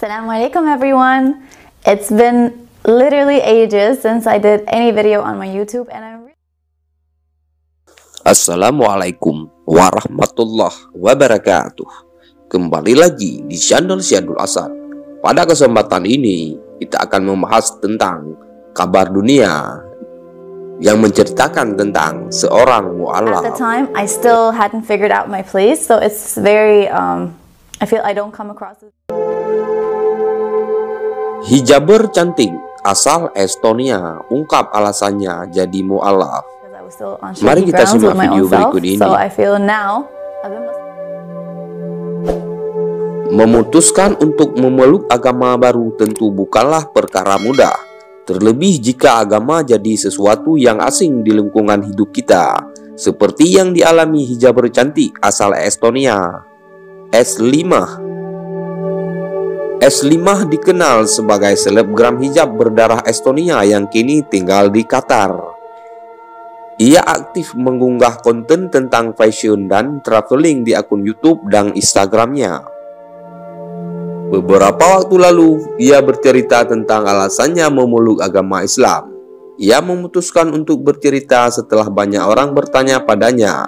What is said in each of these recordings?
Assalamualaikum everyone. It's been literally ages since I did any video on my YouTube and I'm Assalamualaikum warahmatullahi wabarakatuh. Kembali lagi di channel Syadul Asad. Pada kesempatan ini kita akan membahas tentang kabar dunia yang menceritakan tentang seorang mu'allaf. At the time I still hadn't figured out my place, so it's very I feel I don't come across as... Hijaber cantik asal Estonia ungkap alasannya jadi mu'allaf. Mari kita simak video berikut ini. So I feel now Memutuskan untuk memeluk agama baru tentu bukanlah perkara mudah. Terlebih jika agama jadi sesuatu yang asing di lingkungan hidup kita, seperti yang dialami hijaber cantik asal Estonia, S5. S5 dikenal sebagai selebgram hijab berdarah Estonia yang kini tinggal di Qatar. Ia aktif mengunggah konten tentang fashion dan traveling di akun YouTube dan Instagramnya. Beberapa waktu lalu, ia bercerita tentang alasannya memeluk agama Islam. Ia memutuskan untuk bercerita setelah banyak orang bertanya padanya,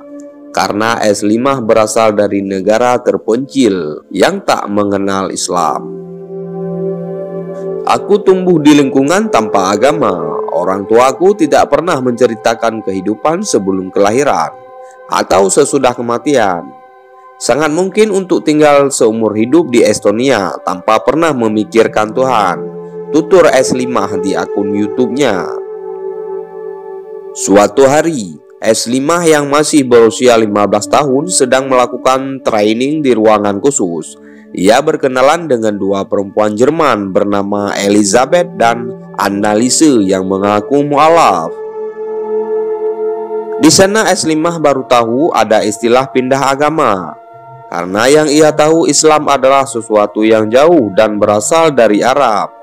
karena S5 berasal dari negara terpencil yang tak mengenal Islam. Aku tumbuh di lingkungan tanpa agama. Orang tuaku tidak pernah menceritakan kehidupan sebelum kelahiran atau sesudah kematian. Sangat mungkin untuk tinggal seumur hidup di Estonia tanpa pernah memikirkan Tuhan, tutur S5 di akun YouTube-nya. Suatu hari, S5 yang masih berusia 15 tahun sedang melakukan training di ruangan khusus. Ia berkenalan dengan dua perempuan Jerman bernama Elisabeth dan Annalise yang mengaku mu'allaf. Di sana S5 baru tahu ada istilah pindah agama, karena yang ia tahu Islam adalah sesuatu yang jauh dan berasal dari Arab.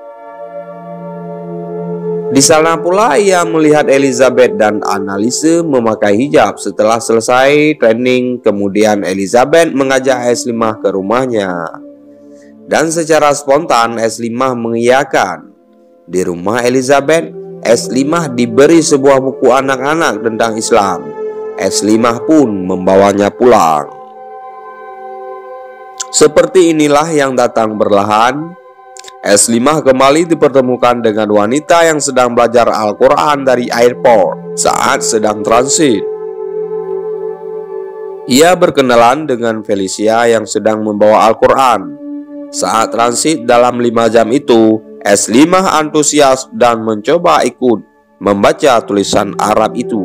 Di sana pula ia melihat Elisabeth dan Annalise memakai hijab. Setelah selesai training, kemudian Elisabeth mengajak S5 ke rumahnya. Dan secara spontan S5 mengiyakan. Di rumah Elisabeth, S5 diberi sebuah buku anak-anak tentang Islam. S5 pun membawanya pulang. Seperti inilah yang datang berlahan. S5 kembali dipertemukan dengan wanita yang sedang belajar Al-Quran dari airport saat sedang transit. Ia berkenalan dengan Felicia yang sedang membawa Al-Quran. Saat transit dalam 5 jam itu, S5 antusias dan mencoba ikut membaca tulisan Arab itu.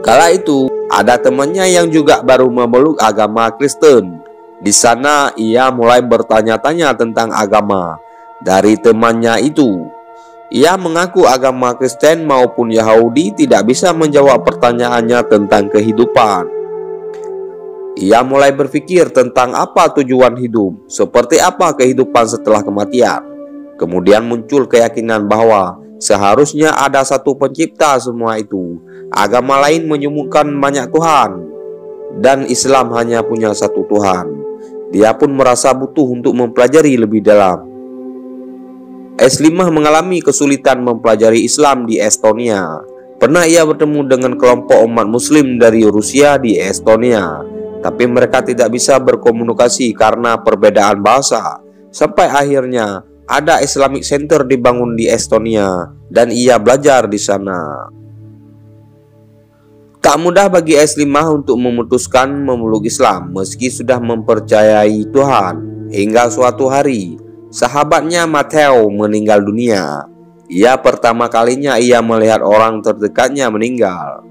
Kala itu, ada temannya yang juga baru memeluk agama Kristen. Di sana ia mulai bertanya-tanya tentang agama dari temannya itu. Ia mengaku agama Kristen maupun Yahudi tidak bisa menjawab pertanyaannya tentang kehidupan. Ia mulai berpikir tentang apa tujuan hidup, seperti apa kehidupan setelah kematian. Kemudian muncul keyakinan bahwa seharusnya ada satu pencipta semua itu. Agama lain menyebutkan banyak Tuhan, dan Islam hanya punya satu Tuhan. Dia pun merasa butuh untuk mempelajari lebih dalam. S5 mengalami kesulitan mempelajari Islam di Estonia. Pernah ia bertemu dengan kelompok umat muslim dari Rusia di Estonia, tapi mereka tidak bisa berkomunikasi karena perbedaan bahasa. Sampai akhirnya ada Islamic Center dibangun di Estonia dan ia belajar di sana. Tak mudah bagi S5 untuk memutuskan memeluk Islam meski sudah mempercayai Tuhan. Hingga suatu hari, sahabatnya Matteo meninggal dunia. Ia pertama kalinya ia melihat orang terdekatnya meninggal.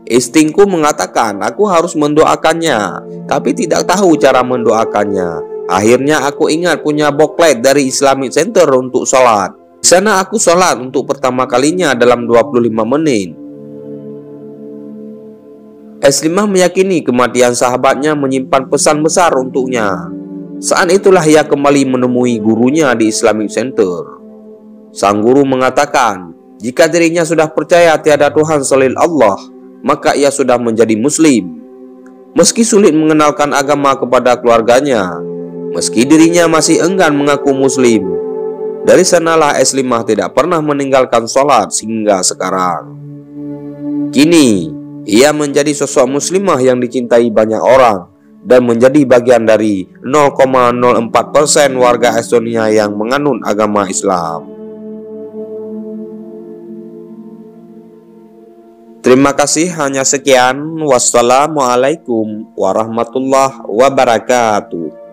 Instingku mengatakan aku harus mendoakannya, tapi tidak tahu cara mendoakannya. Akhirnya aku ingat punya booklet dari Islamic Center untuk sholat. Di sana aku sholat untuk pertama kalinya dalam 25 menit. S5 meyakini kematian sahabatnya menyimpan pesan besar untuknya. Saat itulah ia kembali menemui gurunya di Islamic Center. Sang guru mengatakan, jika dirinya sudah percaya tiada Tuhan selain Allah, maka ia sudah menjadi Muslim. Meski sulit mengenalkan agama kepada keluarganya, meski dirinya masih enggan mengaku muslim. Dari sanalah Eslimah tidak pernah meninggalkan sholat hingga sekarang. Kini, ia menjadi sosok muslimah yang dicintai banyak orang dan menjadi bagian dari 0,04% warga Estonia yang menganut agama Islam. Terima kasih, hanya sekian. Wassalamualaikum warahmatullahi wabarakatuh.